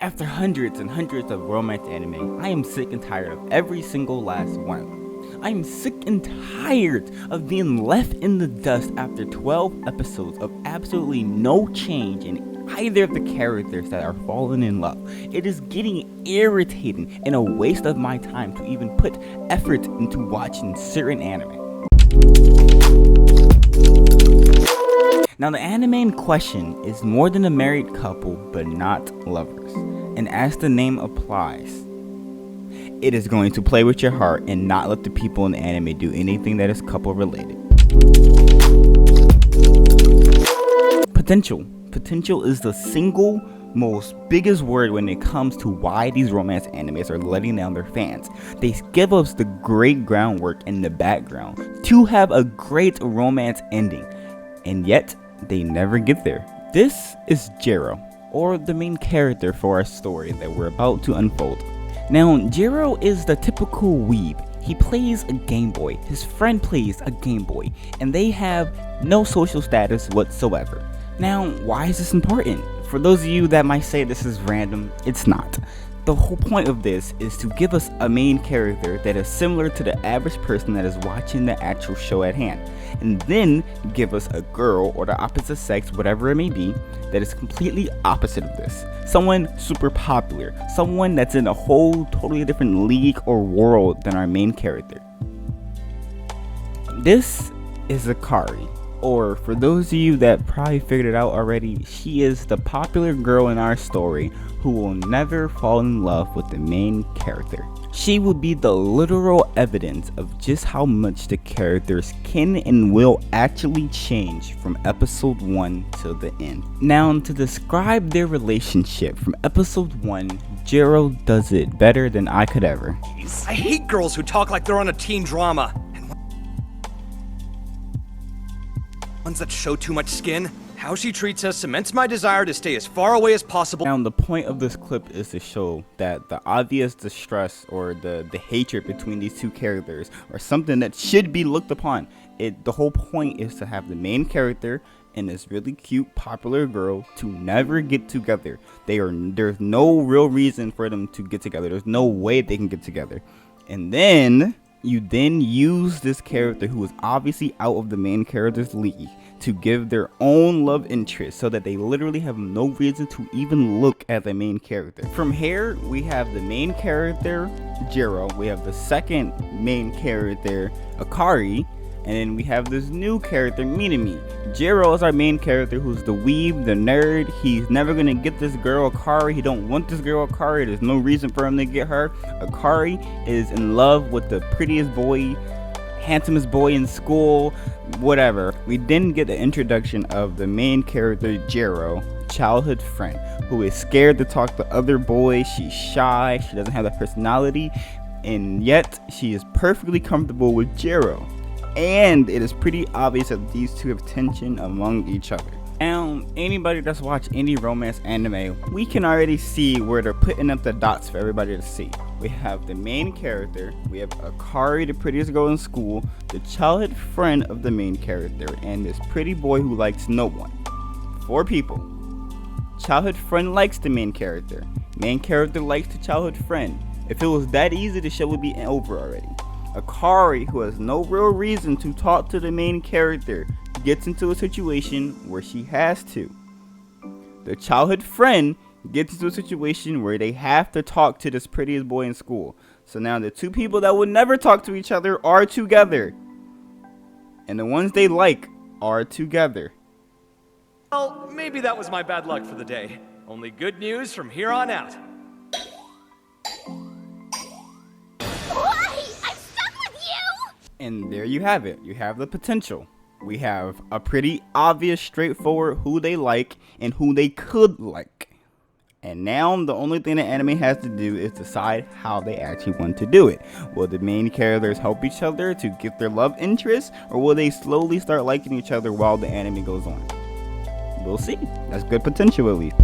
After hundreds and hundreds of romance anime, I am sick and tired of every single last one of them. I am sick and tired of being left in the dust after 12 episodes of absolutely no change in either of the characters that are falling in love. It is getting irritating and a waste of my time to even put effort into watching certain anime. Now, the anime in question is more than a married couple, but not lovers. And as the name applies, it is going to play with your heart and not let the people in the anime do anything that is couple related. Potential. Potential is the single most biggest word when it comes to why these romance animes are letting down their fans. They give us the great groundwork in the background to have a great romance ending, and yet they never get there. This is Jiro, or the main character for our story that we're about to unfold. Now, Jiro is the typical weeb. He plays a Game Boy, his friend plays a Game Boy, and they have no social status whatsoever. Now, why is this important? For those of you that might say this is random, it's not. The whole point of this is to give us a main character that is similar to the average person that is watching the actual show at hand, and then give us a girl or the opposite sex, whatever it may be, that is completely opposite of this. Someone super popular, someone that's in a whole totally different league or world than our main character. This is Akari. Or, for those of you that probably figured it out already, she is the popular girl in our story who will never fall in love with the main character. She will be the literal evidence of just how much the characters can and will actually change from episode 1 till the end. Now, to describe their relationship from episode 1, Jiro does it better than I could ever. I hate girls who talk like they're on a teen drama. Ones that show too much skin. How she treats us cements my desire to stay as far away as possible. Now, the point of this clip is to show that the obvious distress or the hatred between these two characters are something that should be looked upon. The whole point is to have the main character and this really cute popular girl to never get together. There's no real reason for them to get together. There's no way they can get together. And then you use this character who is obviously out of the main character's league to give their own love interest so that they literally have no reason to even look at the main character. From here, we have the main character, Jiro. We have the second main character, Akari. And then we have this new character, Minami. Jiro is our main character who's the weeb, the nerd. He's never gonna get this girl, Akari. He don't want this girl, Akari. There's no reason for him to get her. Akari is in love with the prettiest boy, handsomest boy in school, whatever. We then get the introduction of the main character, Jiro, childhood friend, who is scared to talk to other boys. She's shy, she doesn't have the personality, and yet she is perfectly comfortable with Jiro. And it is pretty obvious that these two have tension among each other. Now, anybody that's watched any romance anime, we can already see where they're putting up the dots for everybody to see. We have the main character, we have Akari, the prettiest girl in school, the childhood friend of the main character, and this pretty boy who likes no one. 4 people. Childhood friend likes the main character likes the childhood friend. If it was that easy, the show would be over already. Akari, who has no real reason to talk to the main character, gets into a situation where she has to. The childhood friend gets into a situation where they have to talk to this prettiest boy in school. So now the two people that would never talk to each other are together. And the ones they like are together. Well, maybe that was my bad luck for the day. Only good news from here on out. And there you have it. You have the potential. We have a pretty obvious, straightforward who they like and who they could like. And now the only thing the anime has to do is decide how they actually want to do it. Will the main characters help each other to get their love interest, or will they slowly start liking each other while the anime goes on? We'll see. That's good potential, at least.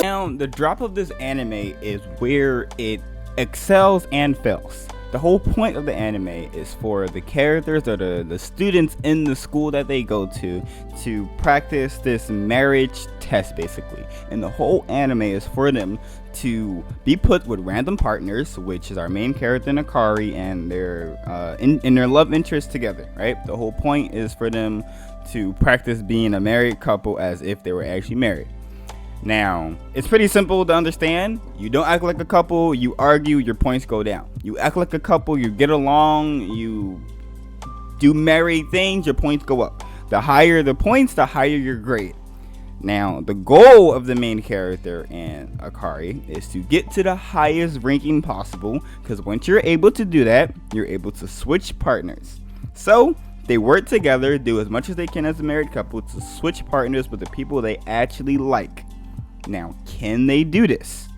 Now, the drop of this anime is where it excels and fails. The whole point of the anime is for the characters or the students in the school that they go to practice this marriage test, basically. And the whole anime is for them to be put with random partners, which is our main character Akari and their in their love interest together, right? The whole point is for them to practice being a married couple as if they were actually married. Now, it's pretty simple to understand. You don't act like a couple, you argue, your points go down. You act like a couple, you get along, you do married things, your points go up. The higher the points, the higher your grade. Now, the goal of the main character and Akari is to get to the highest ranking possible, because once you're able to do that, you're able to switch partners. So, they work together, do as much as they can as a married couple to switch partners with the people they actually like. Now, can they do this?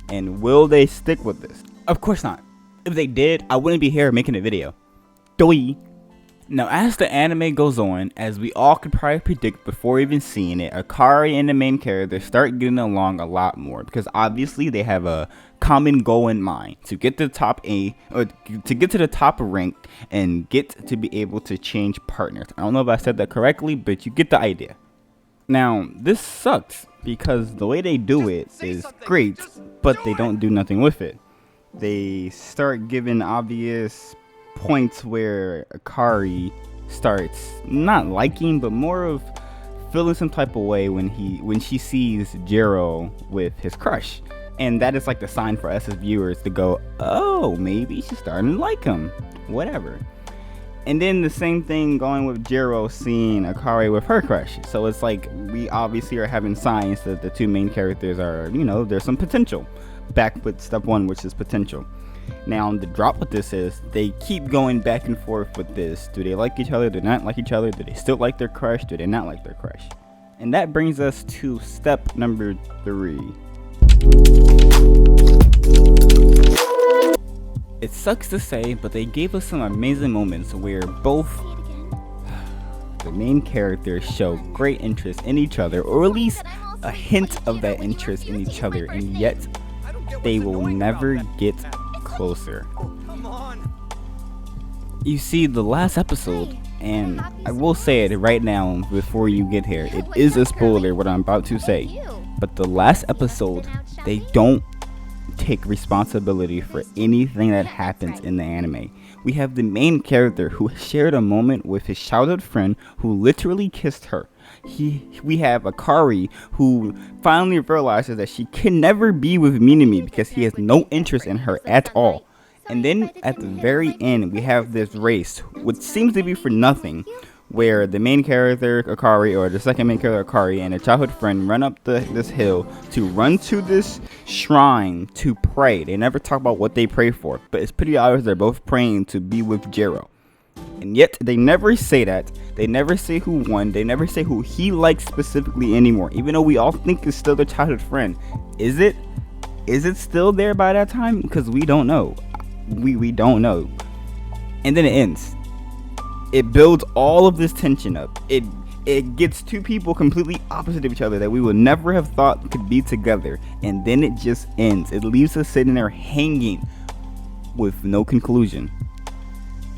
And will they stick with this? Of course not. If they did, I wouldn't be here making a video. Doi. Now, as the anime goes on, as we all could probably predict before even seeing it, Akari and the main character start getting along a lot more, because obviously they have a common goal in mind to get to the top to get to the top rank and get to be able to change partners. I don't know if I said that correctly, but you get the idea. Now, this sucks because the way they do it is great, but they don't do nothing with it. They start giving obvious points where Akari starts not liking, but more of feeling some type of way when she sees Jiro with his crush. And that is like the sign for us as viewers to go, oh, maybe she's starting to like him. Whatever. And then the same thing going with Jiro seeing Akari with her crush. So it's like we obviously are having signs that the two main characters are, there's some potential. Back with step one, which is potential. Now, the drop with this is they keep going back and forth with this. Do they like each other? Do they not like each other? Do they still like their crush? Do they not like their crush? And that brings us to step number 3. It sucks to say, but they gave us some amazing moments where both the main characters show great interest in each other, or at least a hint of that interest in each other, and yet they will never get closer. You see, the last episode, and I will say it right now before you get here, it is a spoiler what I'm about to say, but the last episode, they don't take responsibility for anything that happens in the anime. We have the main character who shared a moment with his childhood friend who literally kissed her. We have Akari who finally realizes that she can never be with Minami because he has no interest in her at all. And then at the very end, we have this race, which seems to be for nothing, where the main character Akari, or the second main character Akari, and a childhood friend run up this hill to run to this shrine to pray. They never talk about what they pray for, but it's pretty obvious they're both praying to be with Jiro. And yet they never say that. They never say who won. They never say who he likes specifically anymore, even though we all think it's still their childhood friend. Is it still there by that time? Because we don't know. We don't know. And then it ends. It builds all of this tension up. It gets two people completely opposite of each other that we would never have thought could be together, and then it just ends. It leaves us sitting there hanging with no conclusion.